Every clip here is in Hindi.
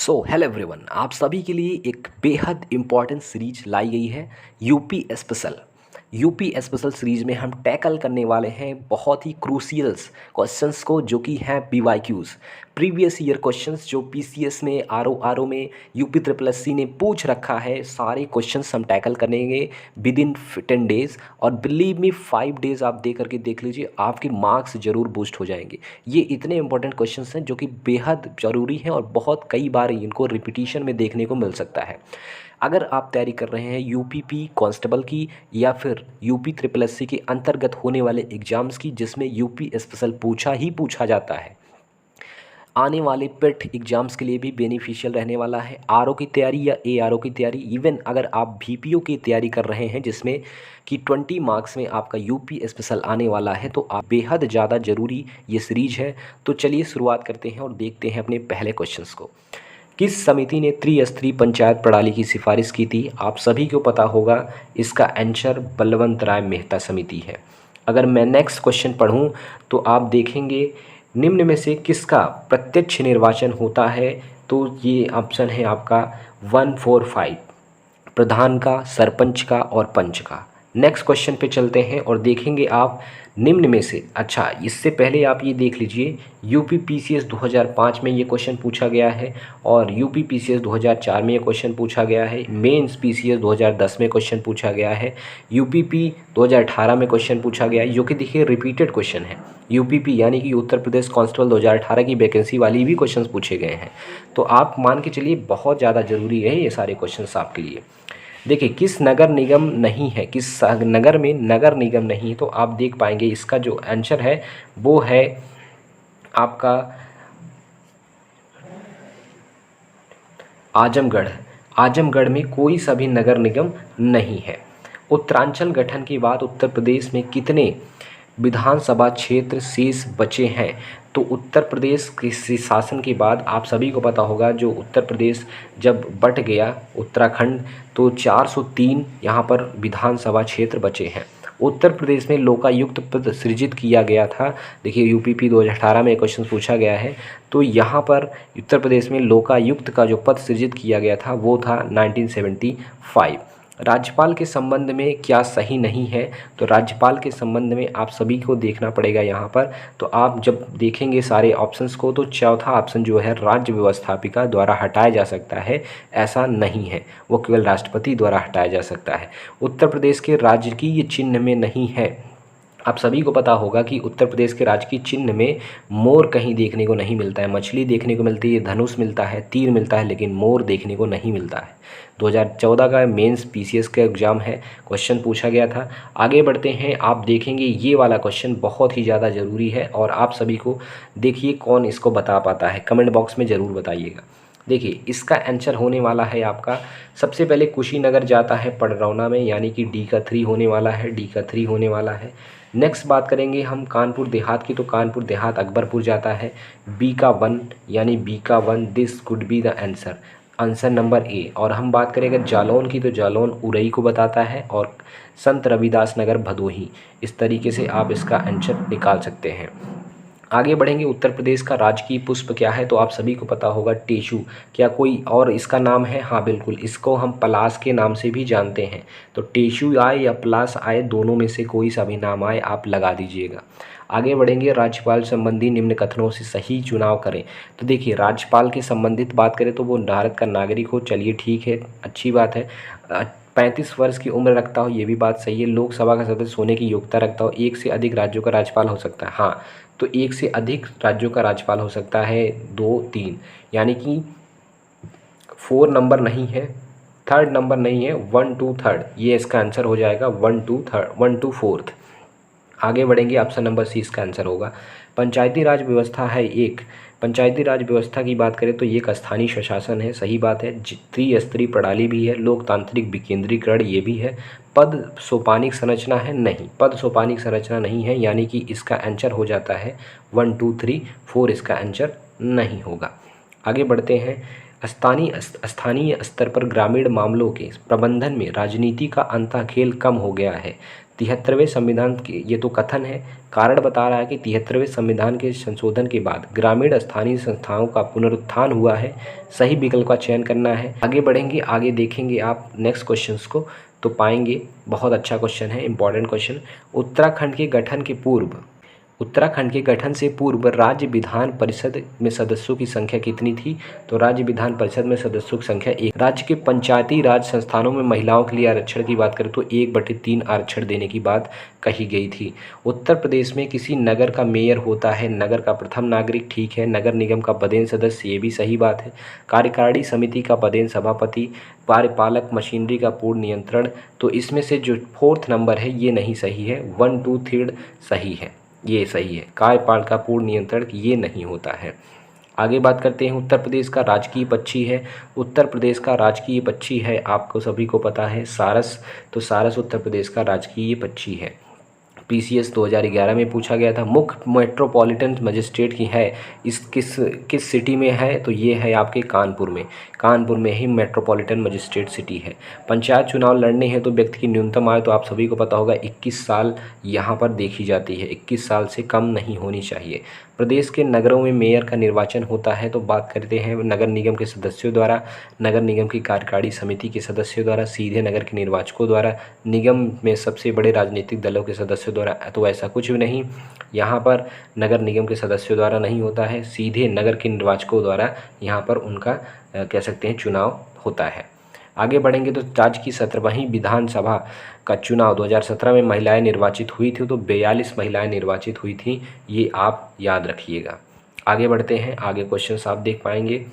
हेलो एवरीवन, आप सभी के लिए एक बेहद इम्पॉर्टेंट सीरीज लाई गई है UP special. UP special series में हम टैकल करने वाले हैं बहुत ही क्रूशियल्स क्वेश्चंस को, जो कि हैं पीवाईक्यूज, प्रीवियस ईयर क्वेश्चंस जो पीसीएस में आरओ में यूपी ट्रिपल एससी ने पूछ रखा है। सारे क्वेश्चंस हम टैकल करेंगे विद इन 10 डेज़, और बिलीव मी 5 डेज़ आप दे करके देख लीजिए, आपके मार्क्स ज़रूर बूस्ट हो जाएंगे। ये इतने इंपॉर्टेंट क्वेश्चंस हैं जो कि बेहद ज़रूरी हैं और बहुत कई बार इनको रिपीटिशन में देखने को मिल सकता है। अगर आप तैयारी कर रहे हैं यूपीपी कांस्टेबल की या फिर यूपी ट्रिपल एससी के अंतर्गत होने वाले एग्जाम्स की, जिसमें यूपी स्पेशल पूछा जाता है, आने वाले पेट एग्जाम्स के लिए भी बेनिफिशियल रहने वाला है। आरओ की तैयारी या एआरओ की तैयारी, इवन अगर आप बीपीओ की तैयारी कर रहे हैं जिसमें कि 20 मार्क्स में आपका यूपी स्पेशल आने वाला है, तो आप बेहद ज़्यादा ज़रूरी ये सीरीज है। तो चलिए शुरुआत करते हैं और देखते हैं अपने पहले क्वेश्चंस को। किस समिति ने त्रिस्तरीय पंचायत प्रणाली की सिफारिश की थी? आप सभी को पता होगा, इसका आंसर बलवंत राय मेहता समिति है। अगर मैं नेक्स्ट क्वेश्चन पढ़ूं तो आप देखेंगे, निम्न में से किसका प्रत्यक्ष निर्वाचन होता है? तो ये ऑप्शन है आपका 1, 4, 5, प्रधान का, सरपंच का और पंच का। नेक्स्ट क्वेश्चन पे चलते हैं और देखेंगे आप, निम्न में से, अच्छा इससे पहले आप ये देख लीजिए, यूपी पीसीएस 2005 में ये क्वेश्चन पूछा गया है और यूपी पीसीएस 2004 में ये क्वेश्चन पूछा गया है, मेंस पीसीएस 2010 में क्वेश्चन पूछा गया है, यूपीपी 2018 में क्वेश्चन पूछा गया है, जो कि देखिए रिपीटेड क्वेश्चन है। यूपीपी यानी कि उत्तर प्रदेश कांस्टेबल 2018 की वैकेंसी वाली भी क्वेश्चन पूछे गए हैं। तो आप मान के चलिए बहुत ज़्यादा ज़रूरी है ये सारे क्वेश्चन आपके लिए। देखिए, किस नगर निगम नहीं है, किस नगर में नगर निगम नहीं, तो आप देख पाएंगे इसका जो आंसर है वो है आपका आजमगढ़। आजमगढ़ में कोई सभी नगर निगम नहीं है। उत्तरांचल गठन के बाद उत्तर प्रदेश में कितने विधानसभा क्षेत्र शेष बचे हैं? तो उत्तर प्रदेश के शासन के बाद आप सभी को पता होगा, जो उत्तर प्रदेश जब बट गया उत्तराखंड, तो 403 यहाँ पर विधानसभा क्षेत्र बचे हैं। उत्तर प्रदेश में लोकायुक्त पद सृजित किया गया था। देखिए यूपीपी 2018 में क्वेश्चन पूछा गया है, तो यहाँ पर उत्तर प्रदेश में लोकायुक्त का जो पद सृजित किया गया था वो था 1975। राज्यपाल के संबंध में क्या सही नहीं है? तो राज्यपाल के संबंध में आप सभी को देखना पड़ेगा यहाँ पर। तो आप जब देखेंगे सारे ऑप्शंस को, तो चौथा ऑप्शन जो है राज्य व्यवस्थापिका द्वारा हटाया जा सकता है, ऐसा नहीं है, वो केवल राष्ट्रपति द्वारा हटाया जा सकता है। उत्तर प्रदेश के राजकीय चिन्ह में नहीं है। आप सभी को पता होगा कि उत्तर प्रदेश के राजकीय चिन्ह में मोर कहीं देखने को नहीं मिलता है। मछली देखने को मिलती है, धनुष मिलता है, तीर मिलता है, लेकिन मोर देखने को नहीं मिलता है। 2014 का मेंस पीसीएस का एग्ज़ाम है, क्वेश्चन पूछा गया था। आगे बढ़ते हैं, आप देखेंगे ये वाला क्वेश्चन बहुत ही ज़्यादा ज़रूरी है और आप सभी को, देखिए कौन इसको बता पाता है, कमेंट बॉक्स में ज़रूर बताइएगा। देखिए इसका आंसर होने वाला है आपका, सबसे पहले कुशीनगर जाता है पडरौना में, यानी कि डी का 3 होने वाला है, डी का 3 होने वाला है। नेक्स्ट बात करेंगे हम कानपुर देहात की, तो कानपुर देहात अकबरपुर जाता है, बी का 1 यानी बी का 1, this could be the answer, answer number A. और हम बात करें अगर जालौन की, तो जालौन उरई को बताता है, और संत रविदास नगर भदोही। इस तरीके से आप इसका आंसर निकाल सकते हैं। आगे बढ़ेंगे, उत्तर प्रदेश का राजकीय पुष्प क्या है? तो आप सभी को पता होगा टेशु। क्या कोई और इसका नाम है? हाँ बिल्कुल, इसको हम पलास के नाम से भी जानते हैं। तो टेशु आए या पलास आए, दोनों में से कोई सा भी नाम आए आप लगा दीजिएगा। आगे बढ़ेंगे, राज्यपाल संबंधी निम्न कथनों से सही चुनाव करें। तो देखिए राज्यपाल के संबंधित बात करें तो वो भारत का नागरिक हो, चलिए ठीक है, अच्छी बात है। 35 वर्ष की उम्र रखता हो, ये भी बात सही है। लोकसभा का सदस्य होने की योग्यता रखता हो, एक से अधिक राज्यों का राज्यपाल हो सकता है। हाँ, तो एक से अधिक राज्यों का राज्यपाल हो सकता है, 2, 3, यानी कि 4 नंबर नहीं है, 3rd नंबर नहीं है, 1 to 3rd, ये इसका आंसर हो जाएगा, 1 to 3rd, 1 to 4th। आगे बढ़ेंगे, ऑप्शन नंबर सी इसका आंसर होगा। पंचायती राज व्यवस्था है एक, पंचायती राज व्यवस्था की बात करें तो ये एक स्थानीय स्वशासन है, सही बात है। त्रिस्तरीय प्रणाली भी है, लोकतांत्रिक विकेंद्रीकरण ये भी है। पद सोपानिक संरचना है, नहीं, पद सोपानिक संरचना नहीं है, यानी कि इसका आंसर हो जाता है 1, 2, 3, 4 इसका आंसर नहीं होगा। आगे बढ़ते हैं, स्थानीय स्तर पर ग्रामीण मामलों के प्रबंधन में राजनीति का अंतःखेल कम हो गया है। 73वें संविधान के, ये तो कथन है, कारण बता रहा है कि 73वें संविधान के संशोधन के बाद ग्रामीण स्थानीय संस्थाओं का पुनरुत्थान हुआ है। सही विकल्प का चयन करना है। आगे बढ़ेंगे, आगे देखेंगे आप नेक्स्ट क्वेश्चंस को तो पाएंगे। बहुत अच्छा क्वेश्चन है, इंपॉर्टेंट क्वेश्चन। उत्तराखंड के गठन से पूर्व राज्य विधान परिषद में सदस्यों की संख्या कितनी थी? तो राज्य विधान परिषद में सदस्यों की संख्या 1। राज्य के पंचायती राज संस्थानों में महिलाओं के लिए आरक्षण की बात करें तो 1/3 आरक्षण देने की बात कही गई थी। उत्तर प्रदेश में किसी नगर का मेयर होता है नगर का प्रथम नागरिक, ठीक है। नगर निगम का पदेन सदस्य, ये भी सही बात है। कार्यकारिणी समिति का पदेन सभापति, कार्यपालक मशीनरी का पूर्ण नियंत्रण, तो इसमें से जो 4th नंबर है ये नहीं सही है, 1, 2, 3 सही है, ये सही है। कार्यपाल का पूर्ण नियंत्रण ये नहीं होता है। आगे बात करते हैं, उत्तर प्रदेश का राजकीय पक्षी है। उत्तर प्रदेश का राजकीय पक्षी है, आपको सभी को पता है, सारस। तो सारस उत्तर प्रदेश का राजकीय पक्षी है। PCS 2011 में पूछा गया था। मुख्य मेट्रोपॉलिटन मजिस्ट्रेट की है इस किस सिटी में है? तो ये है आपके कानपुर में। कानपुर में ही मेट्रोपॉलिटन मजिस्ट्रेट सिटी है। पंचायत चुनाव लड़ने हैं तो व्यक्ति की न्यूनतम आयु तो आप सभी को पता होगा 21 साल यहाँ पर देखी जाती है, 21 साल से कम नहीं होनी चाहिए। प्रदेश के नगरों में मेयर का निर्वाचन होता है तो बात करते हैं नगर निगम के सदस्यों द्वारा, नगर निगम की कार्यकारिणी समिति के सदस्यों द्वारा, सीधे नगर के निर्वाचकों द्वारा, निगम में सबसे बड़े राजनीतिक दलों के सदस्यों द्वारा। तो ऐसा कुछ भी नहीं, यहाँ पर नगर निगम के सदस्यों द्वारा नहीं होता है, सीधे नगर के निर्वाचकों द्वारा यहाँ पर उनका कह सकते हैं चुनाव होता है। आगे बढ़ेंगे तो राज्य की 17वीं विधानसभा का चुनाव 2017 में महिलाएं निर्वाचित हुई थी, तो 42 महिलाएं निर्वाचित हुई थी, ये आप याद रखिएगा। आगे बढ़ते हैं, आगे क्वेश्चंस आप देख पाएंगे।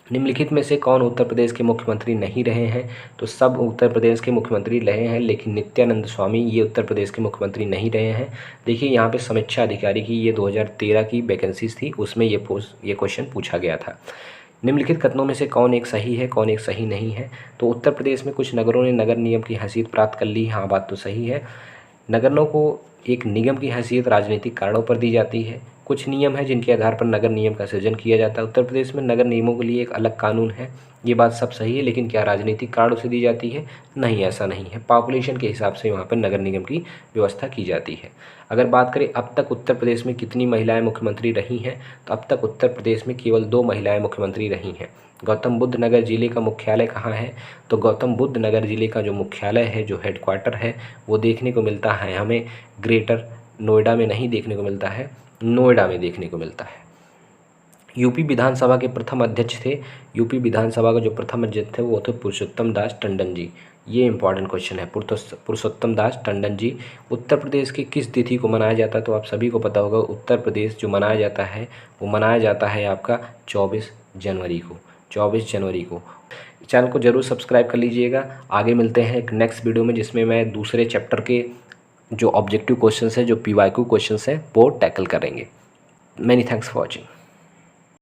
निम्नलिखित में से कौन उत्तर प्रदेश के मुख्यमंत्री नहीं रहे हैं? तो सब उत्तर प्रदेश के मुख्यमंत्री रहे हैं, लेकिन नित्यानंद स्वामी ये उत्तर प्रदेश के मुख्यमंत्री नहीं रहे हैं। देखिए यहाँ पे समीक्षा अधिकारी की ये 2013 की वैकेंसीज थी, उसमें ये क्वेश्चन पूछा गया था। निम्नलिखित कथनों में से कौन एक सही है, कौन एक सही नहीं है? तो उत्तर प्रदेश में कुछ नगरों ने नगर निगम की हैसियत प्राप्त कर ली, हाँ बात तो सही है। नगरों को एक निगम की हैसियत राजनीतिक कारणों पर दी जाती है। कुछ नियम हैं जिनके आधार पर नगर नियम का सृजन किया जाता है। उत्तर प्रदेश में नगर नियमों के लिए एक अलग कानून है, ये बात सब सही है, लेकिन क्या राजनीतिक कारणों से दी जाती है? नहीं, ऐसा नहीं है। पॉपुलेशन के हिसाब से वहाँ पर नगर निगम की व्यवस्था की जाती है। अगर बात करें अब तक उत्तर प्रदेश में कितनी महिलाएं मुख्यमंत्री रही हैं, तो अब तक उत्तर प्रदेश में केवल 2 महिलाएं मुख्यमंत्री रही हैं। गौतम बुद्ध नगर जिले का मुख्यालय कहाँ है? तो गौतम बुद्ध नगर जिले का जो मुख्यालय है, जो हेडक्वार्टर है, वो देखने को मिलता है हमें ग्रेटर नोएडा में नहीं देखने को मिलता है, नोएडा में देखने को मिलता है। यूपी विधानसभा के प्रथम अध्यक्ष थे, यूपी विधानसभा का जो प्रथम अध्यक्ष थे वो थे पुरुषोत्तम दास टंडन जी। ये इंपॉर्टेंट क्वेश्चन है, पुरुषोत्तम दास टंडन जी। उत्तर प्रदेश की किस तिथि को मनाया जाता है? तो आप सभी को पता होगा, उत्तर प्रदेश जो मनाया जाता है वो मनाया जाता है आपका 24 जनवरी को, 24 जनवरी को। चैनल को जरूर सब्सक्राइब कर लीजिएगा। आगे मिलते हैं एक नेक्स्ट वीडियो में, जिसमें मैं दूसरे चैप्टर के जो ऑब्जेक्टिव क्वेश्चंस हैं, जो PYQ क्वेश्चंस हैं, वो टैकल करेंगे। Many thanks for watching.